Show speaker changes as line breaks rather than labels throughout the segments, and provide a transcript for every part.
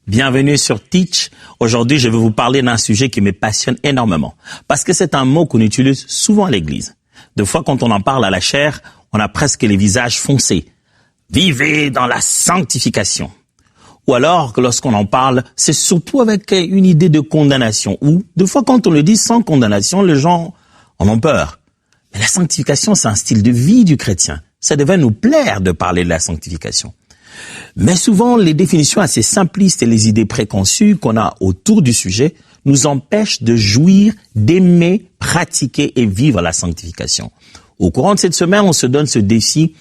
Bienvenue sur Teach. Aujourd'hui, je vais vous parler d'un sujet qui me passionne énormément parce que c'est un mot qu'on utilise souvent à l'église. Des fois, quand on en parle à la chair, on a presque les visages foncés. Vivez dans la sanctification. Ou alors, que lorsqu'on en parle, c'est surtout avec une idée de condamnation. Ou, des fois, quand on le dit sans condamnation, les gens en ont peur. Mais la sanctification, c'est un style de vie du chrétien. Ça devait nous plaire de parler de la sanctification. Mais souvent, les définitions assez simplistes et les idées préconçues qu'on a autour du sujet nous empêchent de jouir, d'aimer, pratiquer et vivre la sanctification. Au courant de cette semaine, on se donne ce défi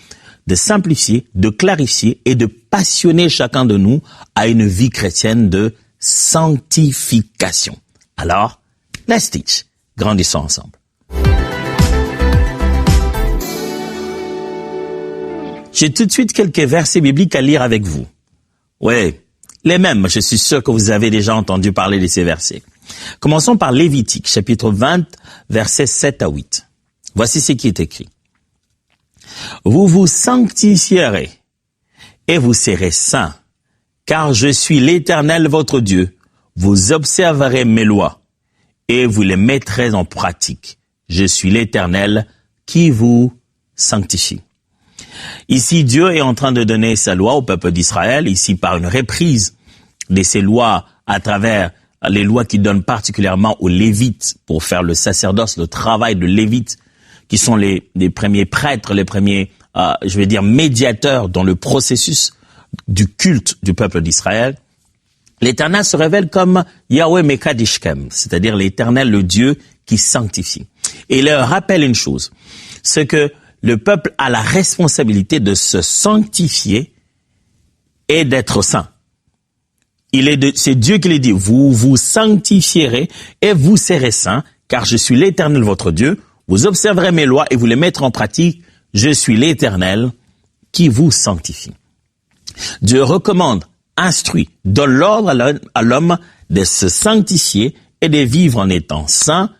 de simplifier, de clarifier et de passionner chacun de nous à une vie chrétienne de sanctification. Alors, let's teach. Grandissons ensemble. J'ai tout de suite quelques versets bibliques à lire avec vous. Oui, les mêmes, je suis sûr que vous avez déjà entendu parler de ces versets. Commençons par Lévitique, chapitre 20, versets 7 à 8. Voici ce qui est écrit. Vous vous sanctifierez et vous serez saints, car je suis l'Éternel votre Dieu. Vous observerez mes lois et vous les mettrez en pratique. Je suis l'Éternel qui vous sanctifie. Ici, Dieu est en train de donner sa loi au peuple d'Israël, ici par une reprise de ces lois à travers les lois qui donnent particulièrement aux Lévites pour faire le sacerdoce, le travail de Lévites, qui sont les premiers prêtres, les premiers, médiateurs dans le processus du culte du peuple d'Israël. L'Éternel se révèle comme Yahweh Mekadishkem, c'est-à-dire l'Éternel, le Dieu qui sanctifie. Et il leur rappelle une chose, c'est que le peuple a la responsabilité de se sanctifier et d'être saint. C'est Dieu qui le dit, vous vous sanctifierez et vous serez saints, car je suis l'Éternel votre Dieu, vous observerez mes lois et vous les mettrez en pratique, je suis l'Éternel qui vous sanctifie. Dieu recommande, instruit, donne l'ordre à l'homme de se sanctifier et de vivre en étant saint.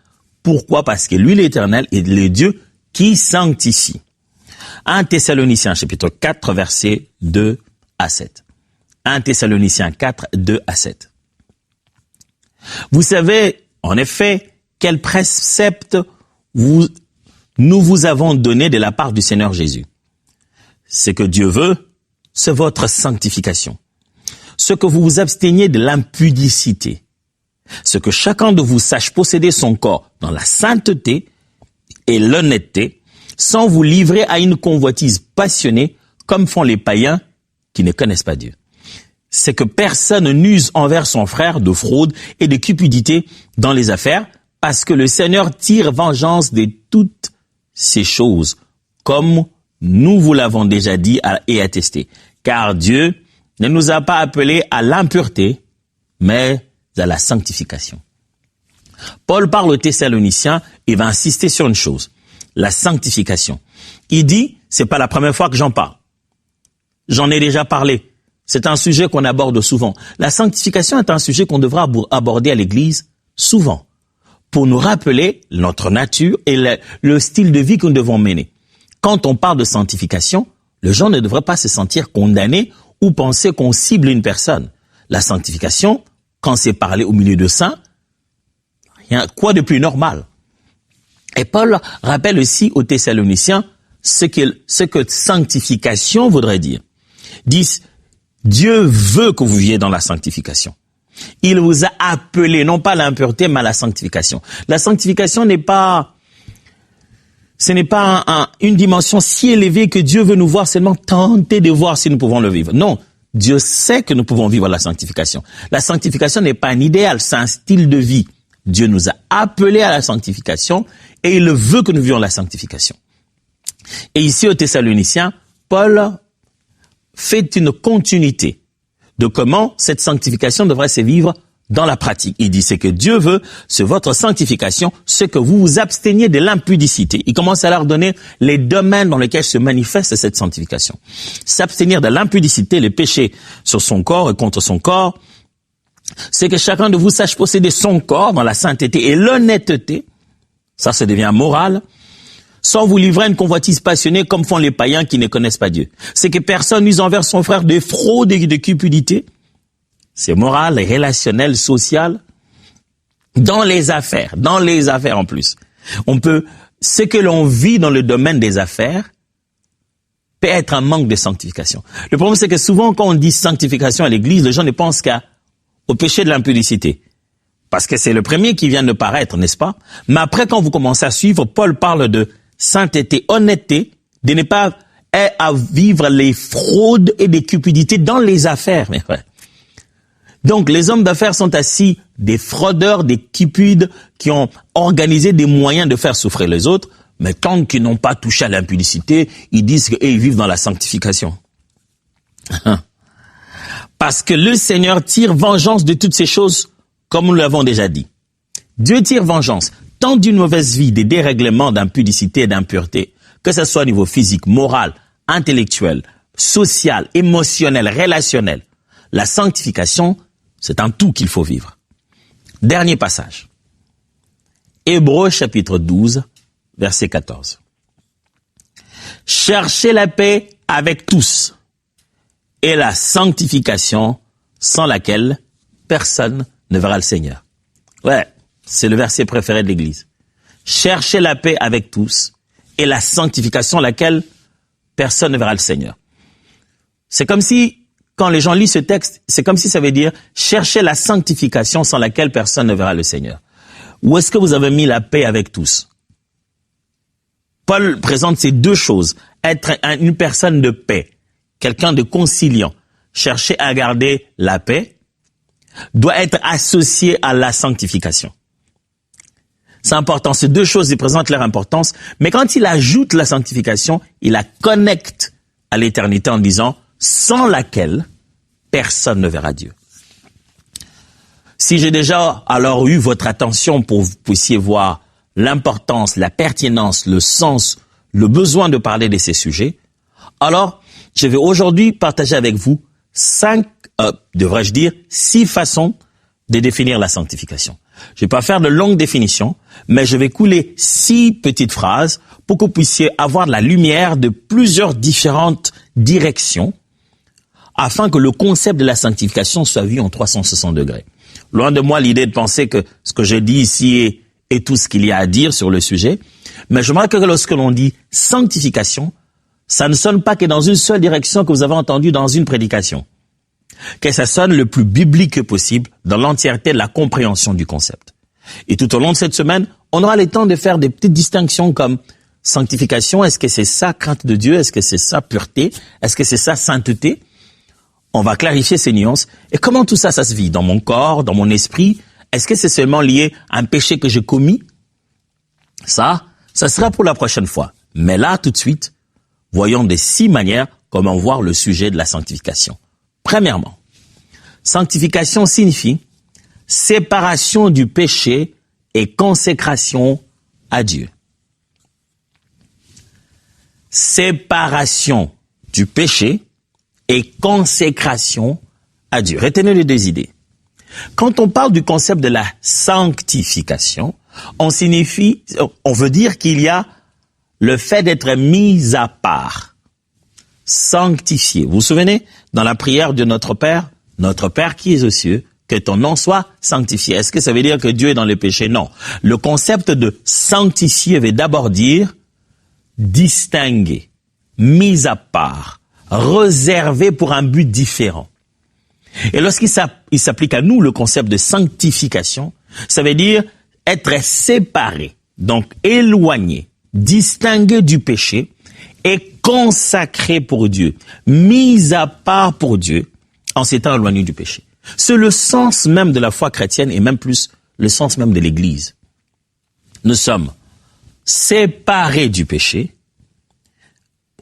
Pourquoi? Parce que lui, l'Éternel, est le Dieu qui sanctifie. 1 Thessaloniciens, chapitre 4, versets 2 à 7. 1 Thessaloniciens 4, 2 à 7. Vous savez, en effet, quel précepte nous vous avons donné de la part du Seigneur Jésus. Ce que Dieu veut, c'est votre sanctification. Ce que vous vous absteniez de l'impudicité. Ce que chacun de vous sache posséder son corps dans la sainteté et l'honnêteté, sans vous livrer à une convoitise passionnée, comme font les païens qui ne connaissent pas Dieu. C'est que personne n'use envers son frère de fraude et de cupidité dans les affaires, parce que le Seigneur tire vengeance de toutes ces choses, comme nous vous l'avons déjà dit et attesté. Car Dieu ne nous a pas appelés à l'impureté, mais à la sanctification. Paul parle aux Thessaloniciens et va insister sur une chose, la sanctification. Il dit, c'est pas la première fois que j'en parle. J'en ai déjà parlé. C'est un sujet qu'on aborde souvent. La sanctification est un sujet qu'on devra aborder à l'église souvent, pour nous rappeler notre nature et le style de vie que nous devons mener. Quand on parle de sanctification, les gens ne devraient pas se sentir condamnés ou penser qu'on cible une personne. La sanctification, quand c'est parlé au milieu de saints, quoi de plus normal? Et Paul rappelle aussi aux Thessaloniciens ce que sanctification voudrait dire. Dieu veut que vous viviez dans la sanctification. Il vous a appelé, non pas à l'impureté, mais à la sanctification. La sanctification n'est pas une dimension si élevée que Dieu veut nous voir seulement tenter de voir si nous pouvons le vivre. Non, Dieu sait que nous pouvons vivre la sanctification. La sanctification n'est pas un idéal, c'est un style de vie. Dieu nous a appelés à la sanctification et il veut que nous vivions la sanctification. Et ici, aux Thessaloniciens, Paul fait une continuité de comment cette sanctification devrait se vivre dans la pratique. Il dit, c'est que Dieu veut, c'est votre sanctification, c'est que vous vous absteniez de l'impudicité. Il commence à leur donner les domaines dans lesquels se manifeste cette sanctification. S'abstenir de l'impudicité, les péchés sur son corps et contre son corps, c'est que chacun de vous sache posséder son corps dans la sainteté et l'honnêteté, ça devient moral, sans vous livrer à une convoitise passionnée comme font les païens qui ne connaissent pas Dieu. C'est que personne n'use envers son frère de fraude et de cupidité. c'est moral, relationnel, social, dans les affaires en plus. Ce que l'on vit dans le domaine des affaires peut être un manque de sanctification. Le problème, c'est que souvent, quand on dit sanctification à l'église, les gens ne pensent qu'au péché de l'impudicité. Parce que c'est le premier qui vient de paraître, n'est-ce pas? Mais après, quand vous commencez à suivre, Paul parle de sainteté, honnêteté, de ne pas à vivre les fraudes et des cupidités dans les affaires, mes frères. Donc, les hommes d'affaires sont assis des fraudeurs, des cupides, qui ont organisé des moyens de faire souffrir les autres, mais tant qu'ils n'ont pas touché à l'impudicité, ils disent qu'ils vivent dans la sanctification. Parce que le Seigneur tire vengeance de toutes ces choses, comme nous l'avons déjà dit. Dieu tire vengeance, tant d'une mauvaise vie, des dérèglements d'impudicité et d'impureté, que ce soit au niveau physique, moral, intellectuel, social, émotionnel, relationnel. La sanctification, c'est un tout qu'il faut vivre. Dernier passage. Hébreux chapitre 12, verset 14. Cherchez la paix avec tous et la sanctification sans laquelle personne ne verra le Seigneur. Ouais, c'est le verset préféré de l'Église. Cherchez la paix avec tous et la sanctification sans laquelle personne ne verra le Seigneur. C'est comme si, quand les gens lisent ce texte, c'est comme si ça veut dire « cherchez la sanctification sans laquelle personne ne verra le Seigneur ». Où est-ce que vous avez mis la paix avec tous? Paul présente ces deux choses. Être une personne de paix, quelqu'un de conciliant, chercher à garder la paix, doit être associé à la sanctification. C'est important. Ces deux choses, ils présentent leur importance. Mais quand il ajoute la sanctification, il la connecte à l'éternité en disant « sans laquelle personne ne verra Dieu ». Si j'ai déjà alors eu votre attention pour que vous puissiez voir l'importance, la pertinence, le sens, le besoin de parler de ces sujets, alors je vais aujourd'hui partager avec vous 6 façons de définir la sanctification. Je ne vais pas faire de longues définitions, mais je vais couler 6 petites phrases pour que vous puissiez avoir la lumière de plusieurs différentes directions afin que le concept de la sanctification soit vu en 360 degrés. Loin de moi l'idée de penser que ce que je dis ici est tout ce qu'il y a à dire sur le sujet, mais je remarque que lorsque l'on dit sanctification, ça ne sonne pas que dans une seule direction que vous avez entendu dans une prédication. Que ça sonne le plus biblique possible dans l'entièreté de la compréhension du concept. Et tout au long de cette semaine, on aura le temps de faire des petites distinctions comme sanctification, est-ce que c'est ça crainte de Dieu, est-ce que c'est ça pureté, est-ce que c'est ça sainteté? On va clarifier ces nuances. Et comment tout ça, ça se vit dans mon corps, dans mon esprit? Est-ce que c'est seulement lié à un péché que j'ai commis? Ça sera pour la prochaine fois. Mais là, tout de suite, voyons des 6 manières comment voir le sujet de la sanctification. Premièrement, sanctification signifie séparation du péché et consécration à Dieu. Séparation du péché et consécration à Dieu. Retenez les 2 idées. Quand on parle du concept de la sanctification, on veut dire qu'il y a le fait d'être mis à part, sanctifié. Vous vous souvenez, dans la prière de notre Père qui es aux cieux, que ton nom soit sanctifié. Est-ce que ça veut dire que Dieu est dans le péché? Non. Le concept de sanctifier veut d'abord dire distinguer, mis à part, réservé pour un but différent. Et lorsqu'il s'applique à nous, le concept de sanctification, ça veut dire être séparé, donc éloigné, distingué du péché et consacré pour Dieu, mis à part pour Dieu en s'étant éloigné du péché. C'est le sens même de la foi chrétienne et même plus le sens même de l'Église. Nous sommes séparés du péché.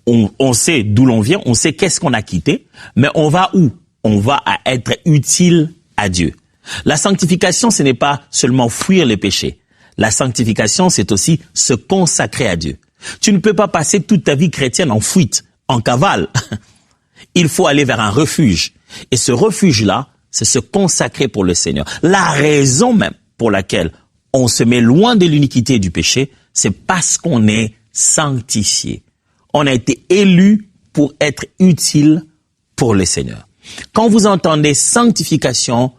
On sait d'où l'on vient, on sait qu'est-ce qu'on a quitté, mais on va où? On va à être utile à Dieu. La sanctification, ce n'est pas seulement fuir les péchés. La sanctification, c'est aussi se consacrer à Dieu. Tu ne peux pas passer toute ta vie chrétienne en fuite, en cavale. Il faut aller vers un refuge. Et ce refuge-là, c'est se consacrer pour le Seigneur. La raison même pour laquelle on se met loin de l'iniquité et du péché, c'est parce qu'on est sanctifié. On a été élu pour être utile pour le Seigneur. Quand vous entendez sanctification,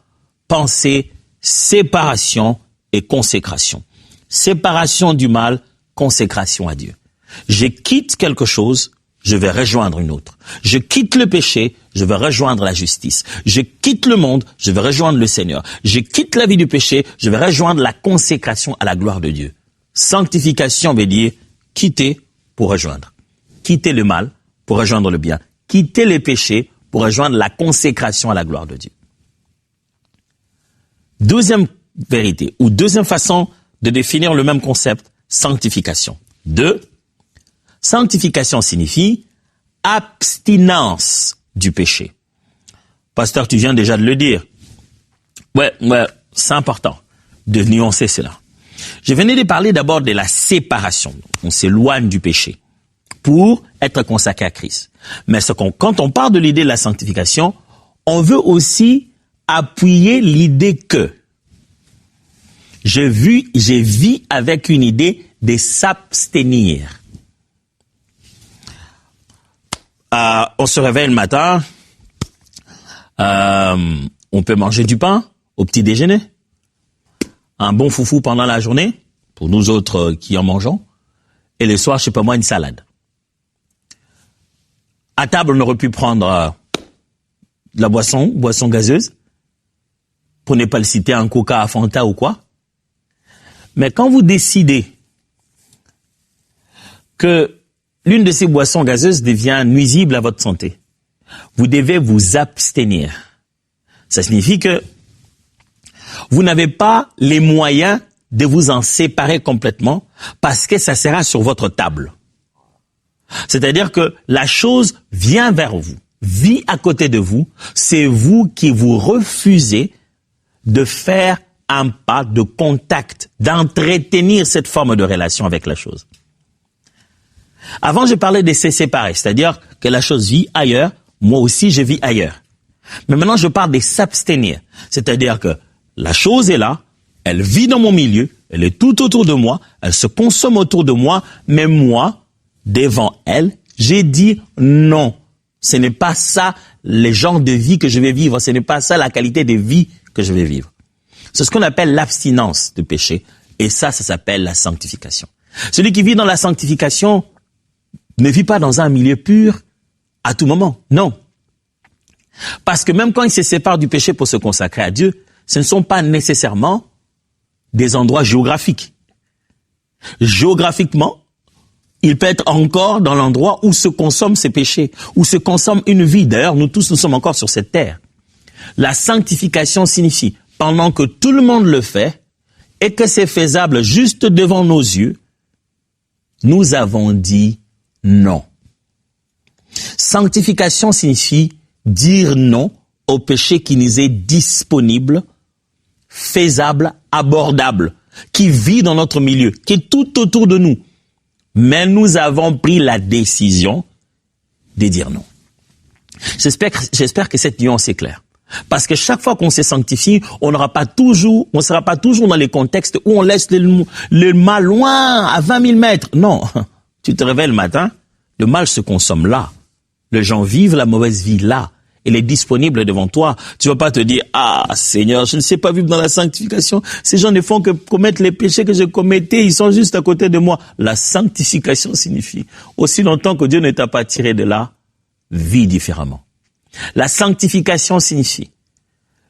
pensez séparation et consécration. Séparation du mal, consécration à Dieu. Je quitte quelque chose, je vais rejoindre une autre. Je quitte le péché, je vais rejoindre la justice. Je quitte le monde, je vais rejoindre le Seigneur. Je quitte la vie du péché, je vais rejoindre la consécration à la gloire de Dieu. Sanctification veut dire quitter pour rejoindre. Quitter le mal pour rejoindre le bien. Quitter les péchés pour rejoindre la consécration à la gloire de Dieu. Deuxième vérité, ou deuxième façon de définir le même concept, sanctification. 2. Sanctification signifie abstinence du péché. Pasteur, tu viens déjà de le dire. Ouais, c'est important de nuancer cela. Je venais de parler d'abord de la séparation. On s'éloigne du péché pour être consacré à Christ. Mais quand on parle de l'idée de la sanctification, on veut aussi appuyer l'idée que je vis avec une idée de s'abstenir. On se réveille le matin, on peut manger du pain au petit déjeuner, un bon foufou pendant la journée, pour nous autres qui en mangeons, et le soir, je sais pas moi, une salade. À table, on aurait pu prendre de la boisson gazeuse, pour ne pas le citer, un Coca, un Fanta ou quoi. Mais quand vous décidez que l'une de ces boissons gazeuses devient nuisible à votre santé, vous devez vous abstenir. Ça signifie que vous n'avez pas les moyens de vous en séparer complètement parce que ça sera sur votre table. C'est-à-dire que la chose vient vers vous, vit à côté de vous, c'est vous qui vous refusez de faire un pas de contact, d'entretenir cette forme de relation avec la chose. Avant, je parlais de se séparer, c'est-à-dire que la chose vit ailleurs, moi aussi je vis ailleurs. Mais maintenant, je parle de s'abstenir, c'est-à-dire que la chose est là, elle vit dans mon milieu, elle est tout autour de moi, elle se consomme autour de moi, mais moi, devant elle, j'ai dit non. Ce n'est pas ça le genre de vie que je vais vivre, ce n'est pas ça la qualité de vie que je vais vivre. C'est ce qu'on appelle l'abstinence de péché, et ça s'appelle la sanctification. Celui qui vit dans la sanctification ne vit pas dans un milieu pur à tout moment, non. Parce que même quand il se sépare du péché pour se consacrer à Dieu, ce ne sont pas nécessairement des endroits géographiques. Géographiquement, il peut être encore dans l'endroit où se consomment ses péchés, où se consomme une vie. D'ailleurs, nous tous, nous sommes encore sur cette terre. La sanctification signifie, pendant que tout le monde le fait, et que c'est faisable juste devant nos yeux, nous avons dit non. Sanctification signifie dire non au péché qui nous est disponible, faisable, abordable, qui vit dans notre milieu, qui est tout autour de nous. Mais nous avons pris la décision de dire non. J'espère que cette nuance est claire. Parce que chaque fois qu'on se sanctifie, on ne sera pas toujours dans les contextes où on laisse le mal loin, à 20 000 mètres. Non, tu te réveilles le matin, le mal se consomme là. Les gens vivent la mauvaise vie là. Elle est disponible devant toi. Tu vas pas te dire, ah, Seigneur, je ne sais pas vivre dans la sanctification. Ces gens ne font que commettre les péchés que je commettais. Ils sont juste à côté de moi. La sanctification signifie, aussi longtemps que Dieu ne t'a pas tiré de là, vis différemment. La sanctification signifie,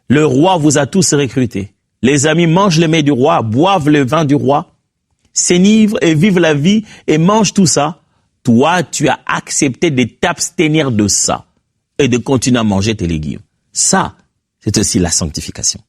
le roi vous a tous recrutés. Les amis mangent les mets du roi, boivent le vin du roi, s'enivrent et vivent la vie et mangent tout ça. Toi, tu as accepté de t'abstenir de ça et de continuer à manger tes légumes. Ça, c'est aussi la sanctification.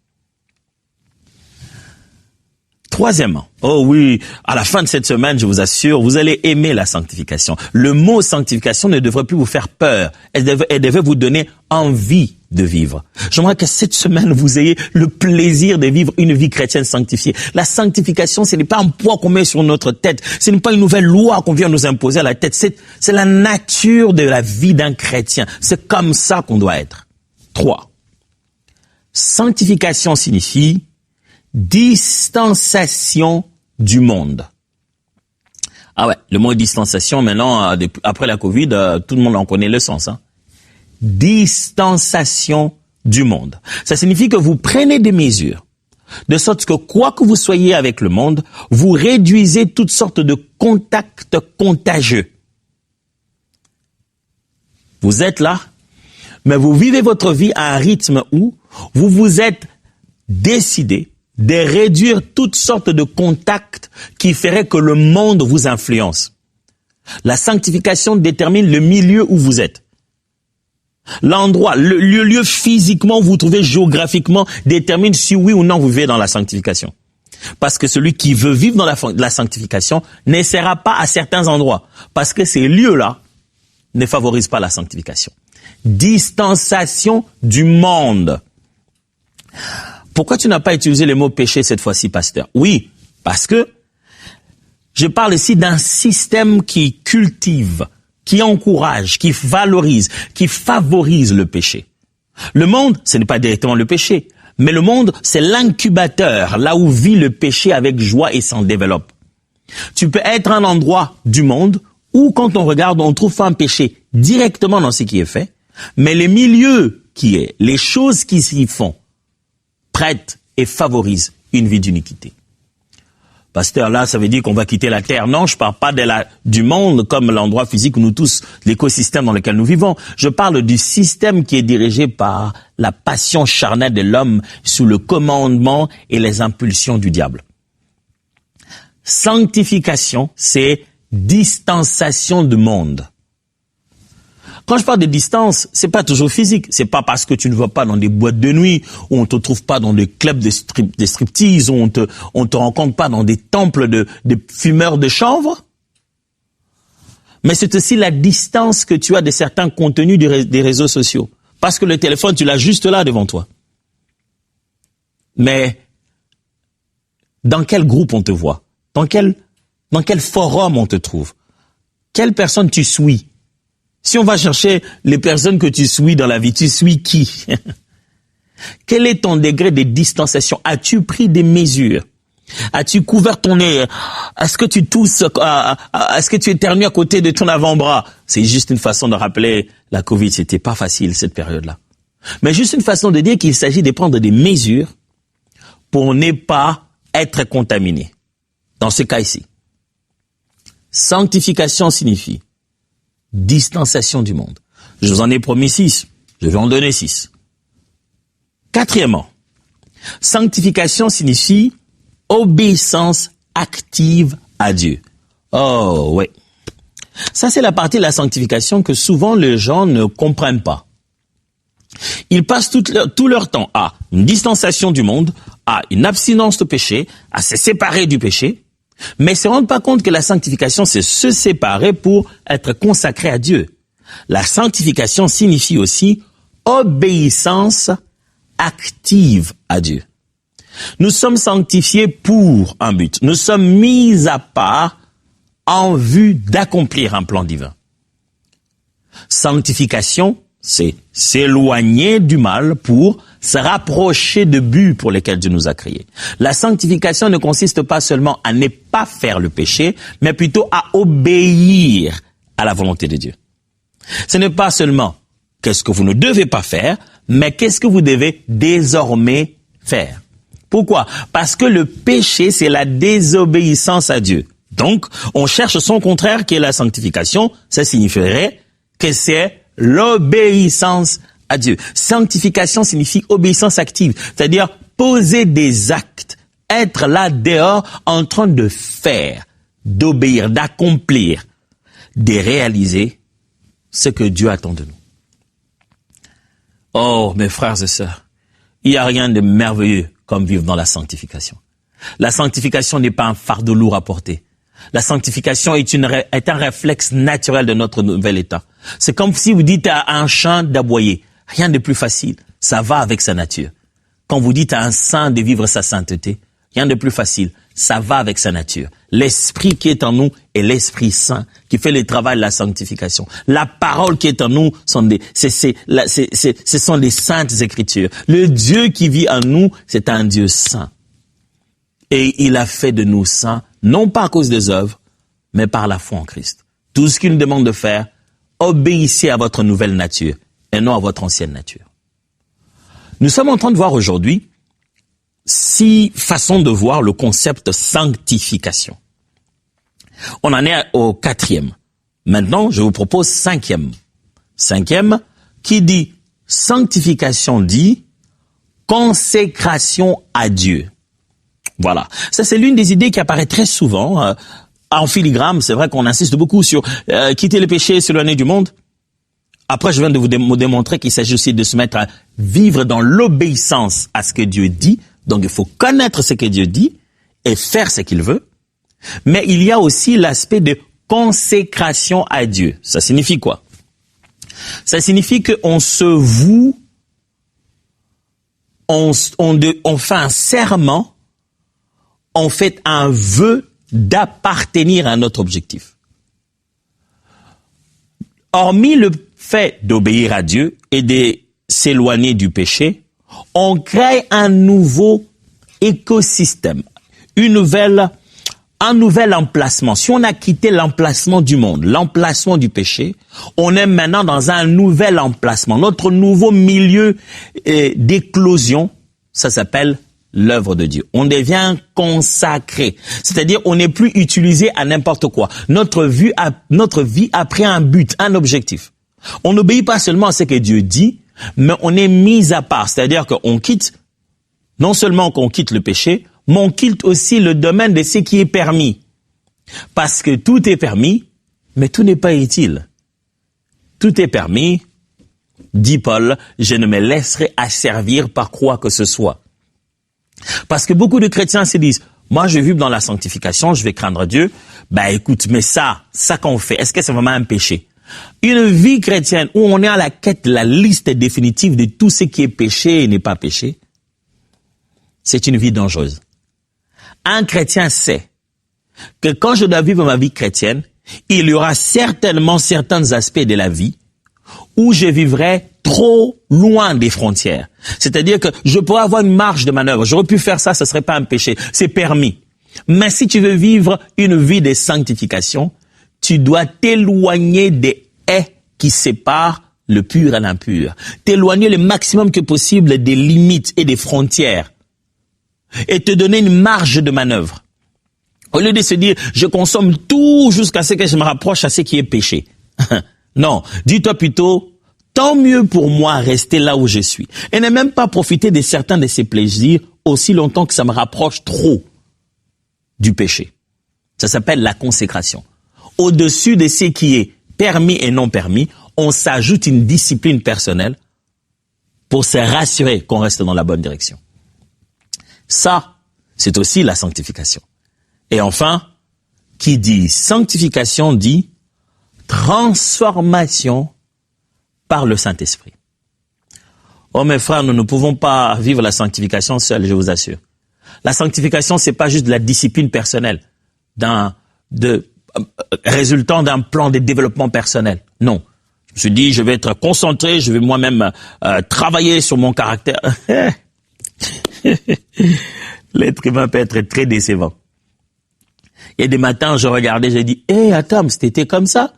Troisièmement, oh oui, à la fin de cette semaine, je vous assure, vous allez aimer la sanctification. Le mot sanctification ne devrait plus vous faire peur. Elle devait vous donner envie de vivre. J'aimerais que cette semaine, vous ayez le plaisir de vivre une vie chrétienne sanctifiée. La sanctification, ce n'est pas un poids qu'on met sur notre tête. Ce n'est pas une nouvelle loi qu'on vient nous imposer à la tête. C'est la nature de la vie d'un chrétien. C'est comme ça qu'on doit être. 3. Sanctification signifie distanciation du monde. Ah ouais, le mot distanciation, maintenant, après la Covid, tout le monde en connaît le sens. Hein. distanciation du monde. Ça signifie que vous prenez des mesures, de sorte que quoi que vous soyez avec le monde, vous réduisez toutes sortes de contacts contagieux. Vous êtes là, mais vous vivez votre vie à un rythme où vous vous êtes décidé de réduire toutes sortes de contacts qui feraient que le monde vous influence. La sanctification détermine le milieu où vous êtes. L'endroit, le lieu physiquement où vous vous trouvez géographiquement détermine si oui ou non vous vivez dans la sanctification. Parce que celui qui veut vivre dans la sanctification n'essaiera pas à certains endroits. Parce que ces lieux-là ne favorisent pas la sanctification. Distanciation du monde. Pourquoi tu n'as pas utilisé le mot péché cette fois-ci, pasteur? Oui, parce que je parle ici d'un système qui cultive, qui encourage, qui valorise, qui favorise le péché. Le monde, ce n'est pas directement le péché, mais le monde, c'est l'incubateur, là où vit le péché avec joie et s'en développe. Tu peux être un endroit du monde où, quand on regarde, on trouve pas un péché directement dans ce qui est fait, mais les milieux qui est, les choses qui s'y font, prêtent et favorisent une vie d'iniquité. Pasteur, là, ça veut dire qu'on va quitter la terre. Non, je parle pas du monde comme l'endroit physique où nous tous, l'écosystème dans lequel nous vivons. Je parle du système qui est dirigé par la passion charnelle de l'homme sous le commandement et les impulsions du diable. Sanctification, c'est distanciation du monde. Quand je parle de distance, c'est pas toujours physique. C'est pas parce que tu ne vas pas dans des boîtes de nuit, où on te trouve pas dans des clubs de striptease, où on te rencontre pas dans des temples de fumeurs de chanvre. Mais c'est aussi la distance que tu as de certains contenus des réseaux sociaux. Parce que le téléphone, tu l'as juste là devant toi. Mais, dans quel groupe on te voit? Dans quel forum on te trouve? Quelle personne tu suis? Si on va chercher les personnes que tu suis dans la vie, tu suis qui? Quel est ton degré de distanciation? As-tu pris des mesures? As-tu couvert ton nez? Est-ce que tu tousses? Est-ce que tu éternues à côté de ton avant-bras? C'est juste une façon de rappeler la Covid. C'était pas facile cette période-là. Mais juste une façon de dire qu'il s'agit de prendre des mesures pour ne pas être contaminé. Dans ce cas ici. Sanctification signifie distanciation du monde. Je vous en ai promis 6. Je vais en donner 6. Quatrièmement, sanctification signifie obéissance active à Dieu. Oh, ouais. Ça, c'est la partie de la sanctification que souvent les gens ne comprennent pas. Ils passent tout leur temps à une distanciation du monde, à une abstinence de péché, à se séparer du péché, mais ne se rendent pas compte que la sanctification, c'est se séparer pour être consacré à Dieu. La sanctification signifie aussi obéissance active à Dieu. Nous sommes sanctifiés pour un but. Nous sommes mis à part en vue d'accomplir un plan divin. Sanctification, c'est s'éloigner du mal pour se rapprocher de buts pour lesquels Dieu nous a créés. La sanctification ne consiste pas seulement à ne pas faire le péché, mais plutôt à obéir à la volonté de Dieu. Ce n'est pas seulement qu'est-ce que vous ne devez pas faire, mais qu'est-ce que vous devez désormais faire. Pourquoi? Parce que le péché, c'est la désobéissance à Dieu. Donc, on cherche son contraire qui est la sanctification. Ça signifierait que c'est l'obéissance à Dieu. Sanctification signifie obéissance active, c'est-à-dire poser des actes, être là dehors en train de faire, d'obéir, d'accomplir, de réaliser ce que Dieu attend de nous. Oh, mes frères et sœurs, il n'y a rien de merveilleux comme vivre dans la sanctification. La sanctification n'est pas un fardeau lourd à porter. La sanctification est un réflexe naturel de notre nouvel état. C'est comme si vous dites à un chien d'aboyer. Rien de plus facile. Ça va avec sa nature. Quand vous dites à un saint de vivre sa sainteté, rien de plus facile. Ça va avec sa nature. L'esprit qui est en nous est l'Esprit Saint qui fait le travail de la sanctification. La parole qui est en nous ce sont les saintes écritures. Le Dieu qui vit en nous, c'est un Dieu saint. Et il a fait de nous saints, non pas à cause des œuvres, mais par la foi en Christ. Tout ce qu'il nous demande de faire, obéissez à votre nouvelle nature et non à votre ancienne nature. Nous sommes en train de voir aujourd'hui 6 façons de voir le concept sanctification. On en est au 4e. Maintenant, je vous propose 5e. 5e, qui dit sanctification dit consécration à Dieu. Voilà. Ça, c'est l'une des idées qui apparaît très souvent en filigrane. C'est vrai qu'on insiste beaucoup sur quitter le péché et s'éloigner du monde. Après, je viens de vous démontrer qu'il s'agit aussi de se mettre à vivre dans l'obéissance à ce que Dieu dit. Donc, il faut connaître ce que Dieu dit et faire ce qu'il veut. Mais il y a aussi l'aspect de consécration à Dieu. Ça signifie quoi? Ça signifie qu'on se voue, on fait un serment, on fait un vœu d'appartenir à notre objectif. Hormis le fait d'obéir à Dieu et de s'éloigner du péché, on crée un nouveau écosystème, un nouvel emplacement. Si on a quitté l'emplacement du monde, l'emplacement du péché, on est maintenant dans un nouvel emplacement. Notre nouveau milieu d'éclosion, ça s'appelle l'œuvre de Dieu. On devient consacré. C'est-à-dire, on n'est plus utilisé à n'importe quoi. Notre vie a pris un but, un objectif. On n'obéit pas seulement à ce que Dieu dit, mais on est mis à part. C'est-à-dire qu'on quitte, non seulement qu'on quitte le péché, mais on quitte aussi le domaine de ce qui est permis. Parce que tout est permis, mais tout n'est pas utile. Tout est permis, dit Paul, je ne me laisserai asservir par quoi que ce soit. Parce que beaucoup de chrétiens se disent, moi je vais vivre dans la sanctification, je vais craindre Dieu. Écoute, mais ça qu'on fait, est-ce que c'est vraiment un péché? Une vie chrétienne où on est à la quête de la liste définitive de tout ce qui est péché et n'est pas péché, c'est une vie dangereuse. Un chrétien sait que quand je dois vivre ma vie chrétienne, il y aura certainement certains aspects de la vie où je vivrai trop loin des frontières. C'est-à-dire que je pourrais avoir une marge de manœuvre. J'aurais pu faire ça, ce serait pas un péché. C'est permis. Mais si tu veux vivre une vie de sanctification, tu dois t'éloigner des haies qui séparent le pur et l'impur. T'éloigner le maximum que possible des limites et des frontières. Et te donner une marge de manœuvre. Au lieu de se dire, je consomme tout jusqu'à ce que je me rapproche à ce qui est péché. Non, dis-toi plutôt, tant mieux pour moi rester là où je suis. Et ne même pas profiter de certains de ces plaisirs aussi longtemps que ça me rapproche trop du péché. Ça s'appelle la consécration. Au-dessus de ce qui est permis et non permis, on s'ajoute une discipline personnelle pour se rassurer qu'on reste dans la bonne direction. Ça, c'est aussi la sanctification. Et enfin, qui dit sanctification dit transformation par le Saint-Esprit. Oh mes frères, nous ne pouvons pas vivre la sanctification seuls, je vous assure. La sanctification, c'est pas juste de la discipline personnelle, résultant d'un plan de développement personnel. Non. Je me suis dit, je vais être concentré, je vais moi-même travailler sur mon caractère. L'être humain peut être très décevant. Et des matins, je regardais, j'ai dit, attends, c'était comme ça?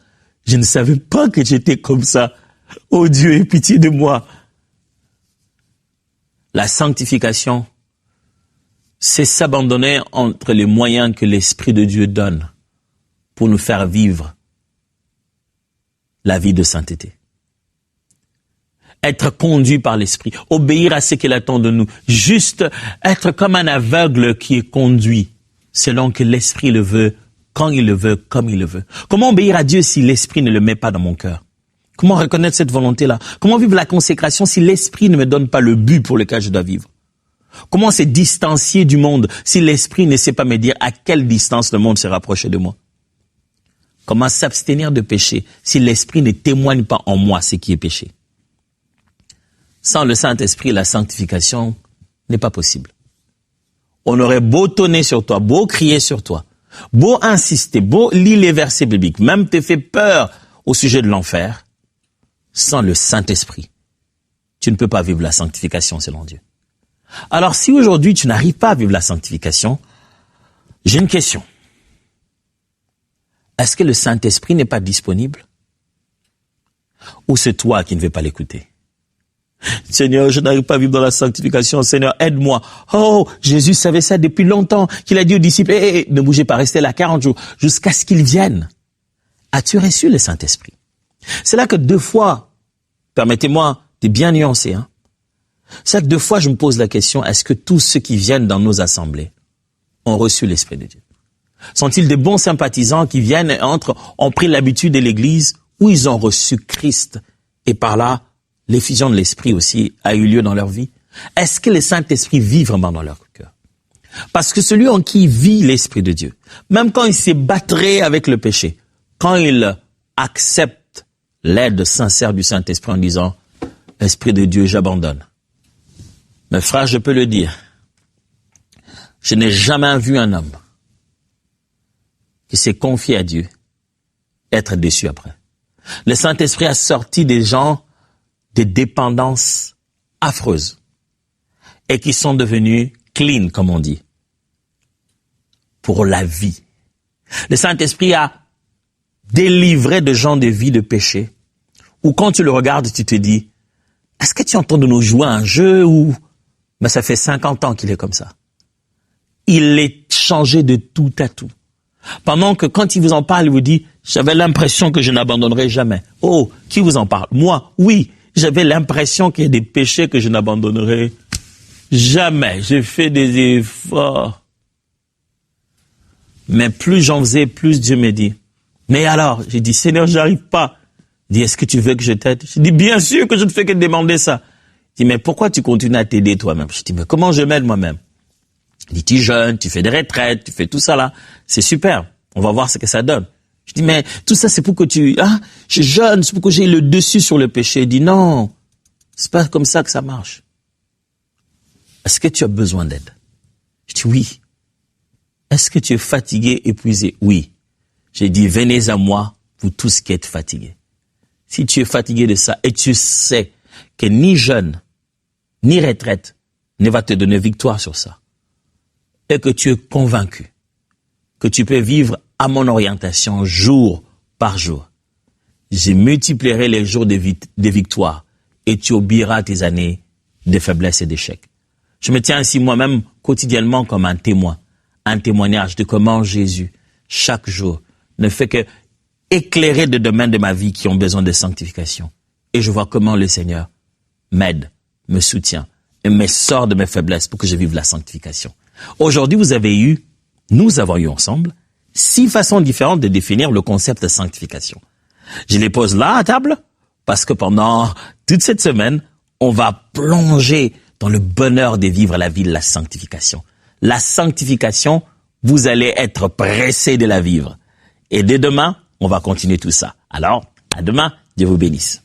Je ne savais pas que j'étais comme ça. Oh Dieu, aie pitié de moi. La sanctification, c'est s'abandonner entre les moyens que l'Esprit de Dieu donne pour nous faire vivre la vie de sainteté. Être conduit par l'Esprit, obéir à ce qu'il attend de nous, juste être comme un aveugle qui est conduit selon que l'Esprit le veut, quand il le veut, comme il le veut. Comment obéir à Dieu si l'Esprit ne le met pas dans mon cœur? Comment reconnaître cette volonté-là? Comment vivre la consécration si l'Esprit ne me donne pas le but pour lequel je dois vivre? Comment se distancier du monde si l'Esprit ne sait pas me dire à quelle distance le monde se rapproche de moi? Comment s'abstenir de péché si l'Esprit ne témoigne pas en moi ce qui est péché? Sans le Saint-Esprit, la sanctification n'est pas possible. On aurait beau tonner sur toi, beau crier sur toi, beau insister, beau lire les versets bibliques, même te fait peur au sujet de l'enfer, sans le Saint-Esprit, tu ne peux pas vivre la sanctification selon Dieu. Alors si aujourd'hui tu n'arrives pas à vivre la sanctification, j'ai une question. Est-ce que le Saint-Esprit n'est pas disponible? Ou c'est toi qui ne veux pas l'écouter? Seigneur, je n'arrive pas à vivre dans la sanctification. Seigneur, aide-moi. Oh, Jésus savait ça depuis longtemps, qu'il a dit aux disciples, ne bougez pas, restez là 40 jours, jusqu'à ce qu'il vienne. As-tu reçu le Saint-Esprit? C'est là que 2 fois, permettez-moi de bien nuancer, c'est là que 2 fois je me pose la question, est-ce que tous ceux qui viennent dans nos assemblées ont reçu l'Esprit de Dieu? Sont-ils des bons sympathisants qui viennent et ont pris l'habitude de l'Église, ou ils ont reçu Christ et par là, l'effusion de l'Esprit aussi a eu lieu dans leur vie? Est-ce que le Saint-Esprit vit vraiment dans leur cœur? Parce que celui en qui vit l'Esprit de Dieu, même quand il s'est battré avec le péché, quand il accepte l'aide sincère du Saint-Esprit en disant « Esprit de Dieu, j'abandonne ». Mes frères, je peux le dire, je n'ai jamais vu un homme qui s'est confié à Dieu être déçu après. Le Saint-Esprit a sorti des gens des dépendances affreuses et qui sont devenus clean, comme on dit, pour la vie. Le Saint-Esprit a délivré de gens de vie de péché où quand tu le regardes, tu te dis, est-ce que tu es en train de nous jouer à un jeu ou ben, ça fait 50 ans qu'il est comme ça. Il est changé de tout à tout. Pendant que quand il vous en parle, il vous dit, j'avais l'impression que je n'abandonnerai jamais. Oh, qui vous en parle? Moi, oui. J'avais l'impression qu'il y a des péchés que je n'abandonnerai jamais. J'ai fait des efforts. Mais plus j'en faisais, plus Dieu me dit. Mais alors, j'ai dit, Seigneur, j'arrive pas. Il dit, est-ce que tu veux que je t'aide? J'ai dit, bien sûr que je ne fais que demander ça. Il dit, mais pourquoi tu continues à t'aider toi-même? Je dis, mais comment je m'aide moi-même? Il dit, tu jeûnes, tu fais des retraites, tu fais tout ça là. C'est super. On va voir ce que ça donne. Je dis, mais tout ça, c'est pour que je jeûne, c'est pour que j'ai le dessus sur le péché. Il dit, non, c'est pas comme ça que ça marche. Est-ce que tu as besoin d'aide? Je dis, oui. Est-ce que tu es fatigué, épuisé? Oui. J'ai dit, venez à moi, vous tous qui êtes fatigués. Si tu es fatigué de ça, et tu sais que ni jeûne, ni retraite ne va te donner victoire sur ça, et que tu es convaincu que tu peux vivre à mon orientation jour par jour, je multiplierai les jours de victoire et tu oublieras tes années de faiblesse et d'échec. Je me tiens ainsi moi-même quotidiennement comme un témoin, un témoignage de comment Jésus, chaque jour, ne fait que éclairer des domaines de ma vie qui ont besoin de sanctification. Et je vois comment le Seigneur m'aide, me soutient et me sort de mes faiblesses pour que je vive la sanctification. Aujourd'hui, nous avons eu ensemble 6 façons différentes de définir le concept de sanctification. Je les pose là à table parce que pendant toute cette semaine, on va plonger dans le bonheur de vivre la vie de la sanctification. La sanctification, vous allez être pressés de la vivre. Et dès demain, on va continuer tout ça. Alors, à demain, Dieu vous bénisse.